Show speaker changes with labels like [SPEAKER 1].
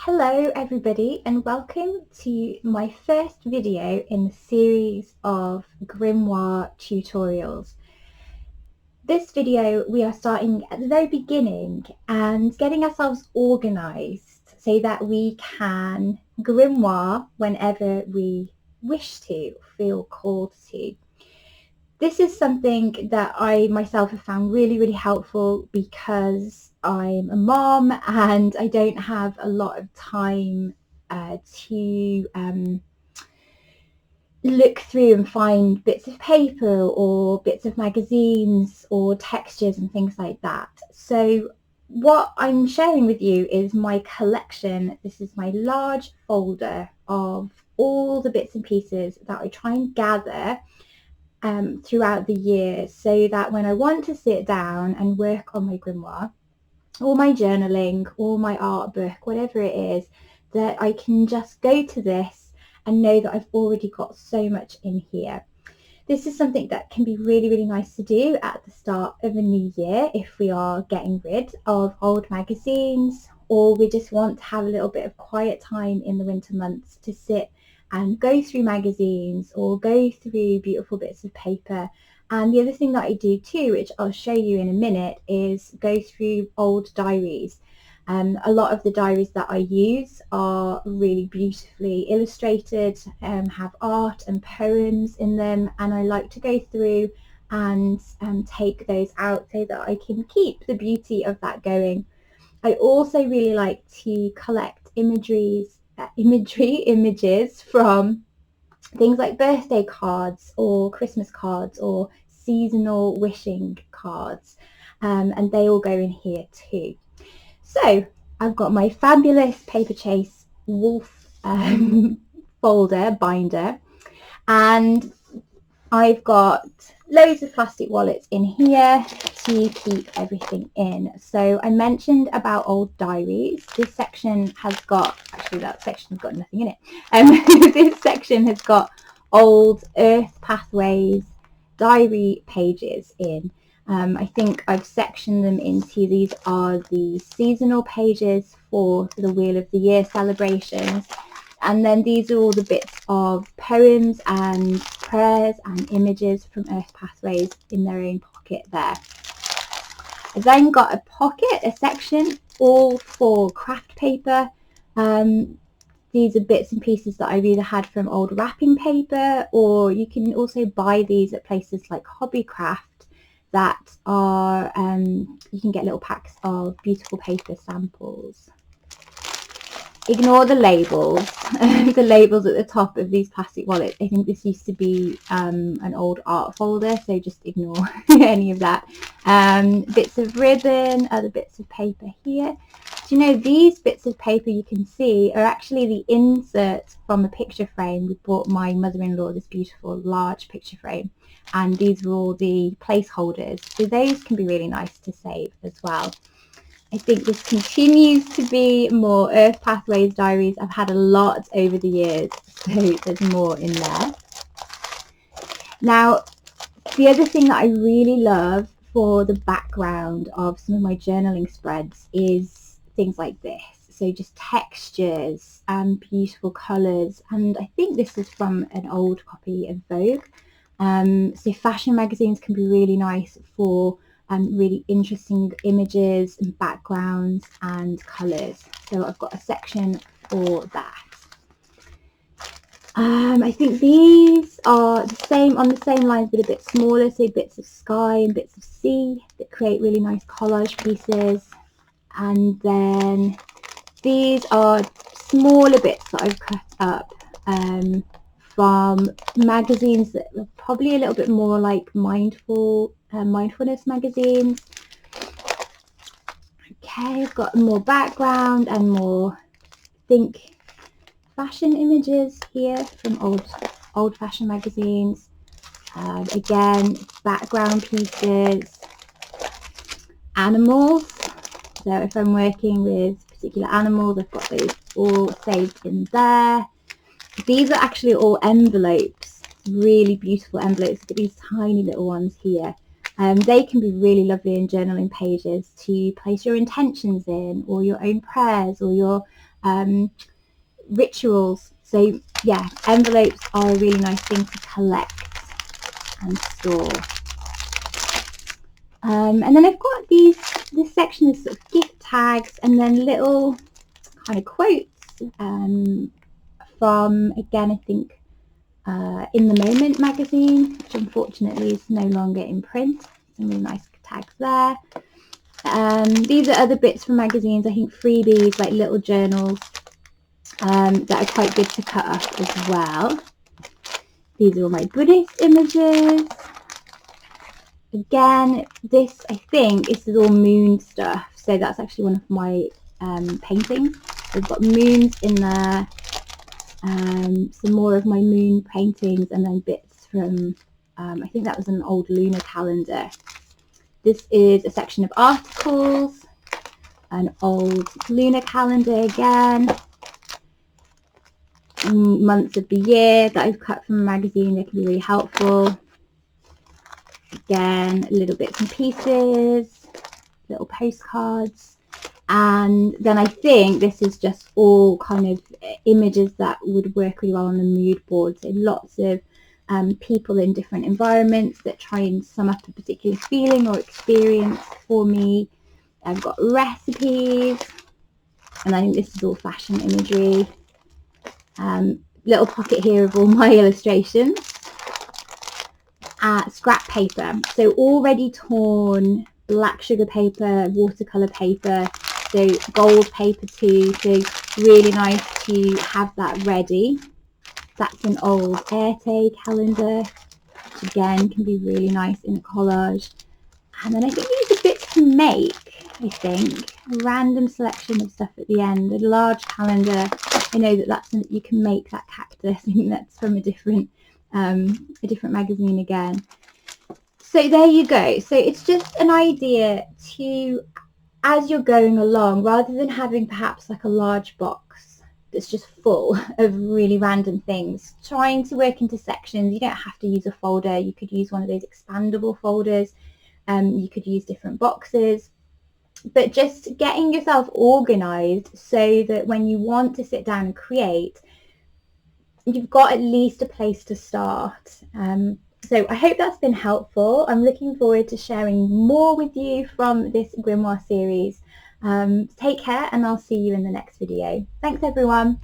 [SPEAKER 1] Hello everybody and welcome to my first video in the series of Grimoire tutorials. This video we are starting at the very beginning and getting ourselves organised so that we can grimoire whenever we wish to, feel called to. This is something that I myself have found really helpful because I'm a mom and I don't have a lot of time to look through and find bits of paper or bits of magazines or textures and things like that. So what I'm sharing with you is my collection. This is my large folder of all the bits and pieces that I try and gather throughout the year, so that when I want to sit down and work on my grimoire or my journaling or my art book, whatever it is, that I can just go to this and know that I've already got so much in here. This is something that can be really nice to do at the start of a new year if we are getting rid of old magazines, or we just want to have a little bit of quiet time in the winter months to sit and go through magazines or go through beautiful bits of paper. And the other thing that I do too, which I'll show you in a minute, is go through old diaries. A lot of the diaries that I use are really beautifully illustrated, have art and poems in them, and I like to go through and take those out so that I can keep the beauty of that going. I also really like to collect images from things like birthday cards or Christmas cards or seasonal wishing cards, and they all go in here too. So I've got my fabulous Paper Chase Wolf folder binder, and I've got loads of plastic wallets in here to keep everything in. So I mentioned about old diaries. This section has got, actually that section's got nothing in it. This section has got old Earth Pathways diary pages in. I think I've sectioned them into, these are the seasonal pages for the Wheel of the Year celebrations. And then these are all the bits of poems and prayers and images from Earth Pathways in their own pocket there. I've then got a section all for craft paper. These are bits and pieces that I've either had from old wrapping paper, or you can also buy these at places like Hobbycraft that are, you can get little packs of beautiful paper samples. Ignore the labels, the labels at the top of these plastic wallets. I think this used to be an old art folder, so just ignore any of that. Bits of ribbon, other bits of paper here. Do you know, these bits of paper you can see are actually the inserts from a picture frame. We bought my mother-in-law this beautiful large picture frame, and these are all the placeholders. So those can be really nice to save as well. I think this continues to be more Earth Pathways diaries. I've had a lot over the years, so there's more in there. Now, the other thing that I really love for the background of some of my journaling spreads is things like this. So just textures and beautiful colours. And I think this is from an old copy of Vogue. So fashion magazines can be really nice for really interesting images and backgrounds and colours. So I've got a section for that. I think these are the same, on the same lines, but a bit smaller, so bits of sky and bits of sea that create really nice collage pieces. And then these are smaller bits that I've cut up from magazines that are probably a little bit more like mindfulness magazines. Okay, I've got more background and more, I think, fashion images here from old fashion magazines. Again, background pieces, animals. So if I'm working with particular animals, I've got those all saved in there. These are actually all envelopes, really beautiful envelopes. Look at these tiny little ones here. They can be really lovely in journaling pages to place your intentions in, or your own prayers, or your rituals. So yeah, envelopes are a really nice thing to collect and store. And then I've got this section is sort of gift tags and then little kind of quotes from, again, I think In the Moment magazine, which unfortunately is no longer in print. Some really nice tags there. These are other bits from magazines, I think freebies, like little journals that are quite good to cut up as well. These are all my Buddhist images. Again, this, I think, this is all moon stuff. So that's actually one of my paintings. So I've got moons in there, some more of my moon paintings, and then bits from, I think that was an old lunar calendar. This is a section of articles, an old lunar calendar again, months of the year that I've cut from a magazine that can be really helpful. Again, little bits and pieces, little postcards. And then I think this is just all kind of images that would work really well on a mood board. So lots of people in different environments that try and sum up a particular feeling or experience for me. I've got recipes, and I think this is all fashion imagery. Little pocket here of all my illustrations. Scrap paper, so already torn black sugar paper, watercolour paper, so gold paper too, so really nice to have that ready. That's an old Erte calendar, which again can be really nice in a collage. And then I think these are bits to make, I think, a random selection of stuff at the end, a large calendar. I know that that's something you can make, that cactus, I think that's from a different magazine again. So there you go. So it's just an idea to, as you're going along, rather than having perhaps like a large box that's just full of really random things, trying to work into sections. You don't have to use a folder. You could use one of those expandable folders. You could use different boxes, but just getting yourself organized so that when you want to sit down and create, you've got at least a place to start. So I hope that's been helpful. I'm looking forward to sharing more with you from this Grimoire series. Take care, and I'll see you in the next video. Thanks everyone.